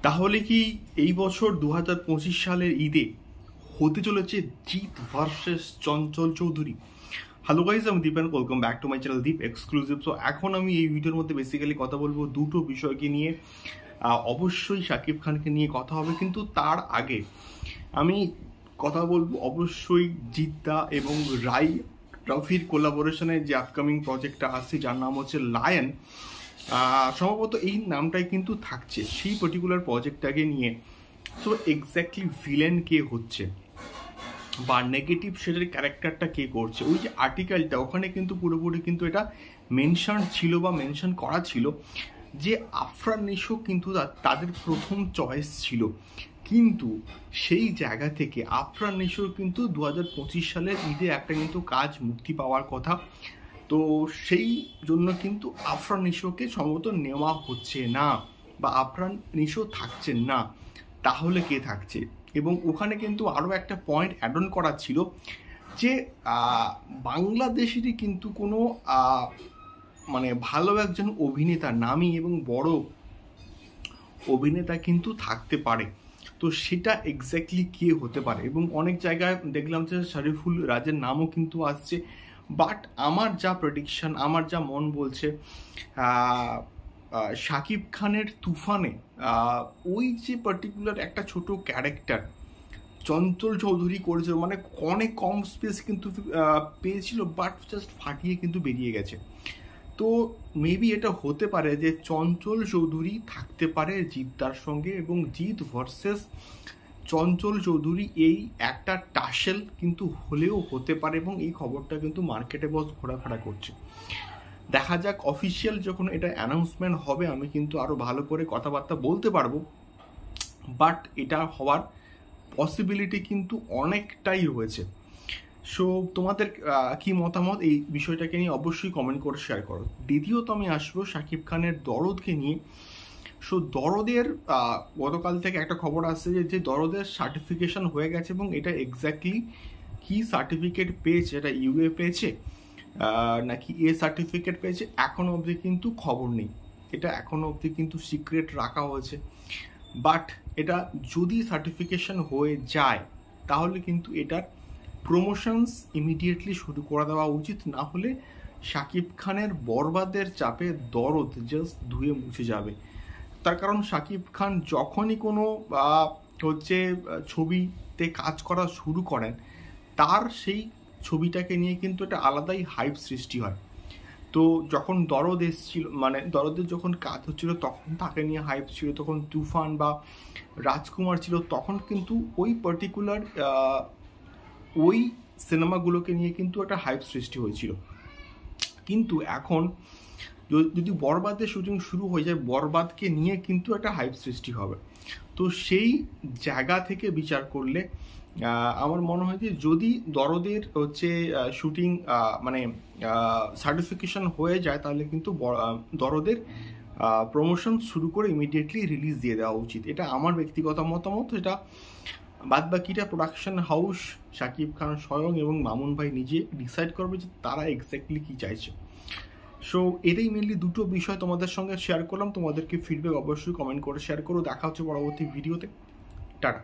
তাহলে কি এই বছর 2025 সালের ঈদে হতে চলেছে Jeet versus Chanchal Chowdhury? Hello guys, আমি Deep and welcome back to my channel Deep exclusive. So এখন আমি এই ভিডিওর মধ্যে বেসিক্যালি কথা বলবো দুটো বিষয়কে নিয়ে। অবশ্যই শাকিব খানকে নিয়ে কথা হবে, কিন্তু তার আগে আমি কথা বলবো অবশ্যই জিদ্দা এবং রফির কোলাবোরেশনের যে আপকামিং প্রজেক্টটা আসছে, যার নাম হচ্ছে লায়ন। সম্ভবত এই নামটাই কিন্তু থাকছে সেই পার্টিকুলার প্রজেক্টটাকে নিয়ে। সো এক্স্যাক্টলি ভিলেন কে হচ্ছে বা নেগেটিভ শেডের ক্যারেক্টারটা কে করছে, ওই যে আর্টিকেলটা ওখানে কিন্তু পুরোপুরি কিন্তু এটা মেনশন ছিল বা মেনশন করা ছিল যে আফরান নিশো কিন্তু তাদের প্রথম চয়েস ছিল। কিন্তু সেই জায়গা থেকে আফরান নিশোর কিন্তু 2025 সালের ঈদে একটা কিন্তু কাজ মুক্তি পাওয়ার কথা। তো সেই জন্য কিন্তু আফরান নিশোকে সম্ভবত নেওয়া হচ্ছে না বা আফরান নিশো থাকছেন না। তাহলে কে থাকছে? এবং ওখানে কিন্তু আরও একটা পয়েন্ট অ্যাড অন করা ছিল যে বাংলাদেশেরই কিন্তু কোনো মানে ভালো একজন অভিনেতা, নামী এবং বড় অভিনেতা কিন্তু থাকতে পারে। তো সেটা এক্স্যাক্টলি কে হতে পারে? এবং অনেক জায়গায় দেখলাম যে শরীফুল রাজের নামও কিন্তু আসছে। বাট আমার যা প্রেডিকশন, আমার যা মন বলছে, শাকিব খানের তুফানে ওই যে পার্টিকুলার একটা ছোট ক্যারেক্টার চঞ্চল চৌধুরী করেছিল, মানে অনেক কম স্পেস কিন্তু পেয়েছিল, বাট জাস্ট ফাটিয়ে কিন্তু বেরিয়ে গেছে। তো মেবি এটা হতে পারে যে চঞ্চল চৌধুরী থাকতে পারে জিদ্দার সঙ্গে, এবং জিৎ ভার্সেস চঞ্চল চৌধুরী এই একটা টাসেল কিন্তু হলেও হতে পারে। এবং এই খবরটা কিন্তু মার্কেটে বস ঘোরাফেরা করছে। দেখা যাক, অফিসিয়াল যখন এটা অ্যানাউন্সমেন্ট হবে আমি কিন্তু আরও ভালো করে কথাবার্তা বলতে পারবো। বাট এটা হওয়ার পসিবিলিটি কিন্তু অনেকটাই রয়েছে। সো তোমাদের কি মতামত এই বিষয়টাকে নিয়ে অবশ্যই কমেন্ট করে শেয়ার করো। দ্বিতীয়ত আমি আসবো শাকিব খানের দরদকে নিয়ে। সো দরদের গতকাল থেকে একটা খবর আসছে যে দরদের সার্টিফিকেশন হয়ে গেছে, এবং এটা এক্স্যাক্টলি কি সার্টিফিকেট পেয়েছে, এটা ইউএ পেয়েছে নাকি এ সার্টিফিকেট পেয়েছে এখনো অবধি কিন্তু খবর নেই। এটা এখনো অবধি কিন্তু সিক্রেট রাখা হয়েছে। বাট এটা যদি সার্টিফিকেশন হয়ে যায় তাহলে কিন্তু এটার প্রমোশনস ইমিডিয়েটলি শুরু করে দেওয়া উচিত, না হলে শাকিব খানের বরবাদের চাপে দরদ জাস্ট ধুয়ে মুছে যাবে। তার কারণ শাকিব খান যখনই কোনো হচ্ছে ছবিতে কাজ করা শুরু করেন, তার সেই ছবিটাকে নিয়ে কিন্তু একটা আলাদাই হাইপ সৃষ্টি হয়। তো যখন দরদ এসেছিল, মানে দরদের যখন কাজ হচ্ছিল তখন তাকে নিয়ে হাইপ ছিল, তখন তুফান বা রাজকুমার ছিল, তখন কিন্তু ওই পার্টিকুলার ওই সিনেমাগুলোকে নিয়ে কিন্তু একটা হাইপ সৃষ্টি হয়েছিল। কিন্তু এখন যদি বরবাদের শুটিং শুরু হয়ে যায়, বরবাদকে নিয়ে কিন্তু একটা হাইপ সৃষ্টি হবে। তো সেই জায়গা থেকে বিচার করলে আমার মনে হয় যে যদি দরদের হচ্ছে শুটিং মানে সার্টিফিকেশন হয়ে যায়, তাহলে কিন্তু দরদের প্রমোশন শুরু করে ইমিডিয়েটলি রিলিজ দিয়ে দেওয়া উচিত। এটা আমার ব্যক্তিগত মতামত। এটা বাদ বাকিটা প্রোডাকশন হাউস, শাকিব খান স্বয়ং এবং মামুন ভাই নিজে ডিসাইড করবে যে তারা এক্স্যাক্টলি কী চাইছে। সো এটাই মেনলি দুটো বিষয় তোমাদের সঙ্গে শেয়ার করলাম। তোমাদেরকে ফিডব্যাক অবশ্যই কমেন্ট করে শেয়ার করো। দেখা হচ্ছে পরবর্তী ভিডিওতে। টাটা।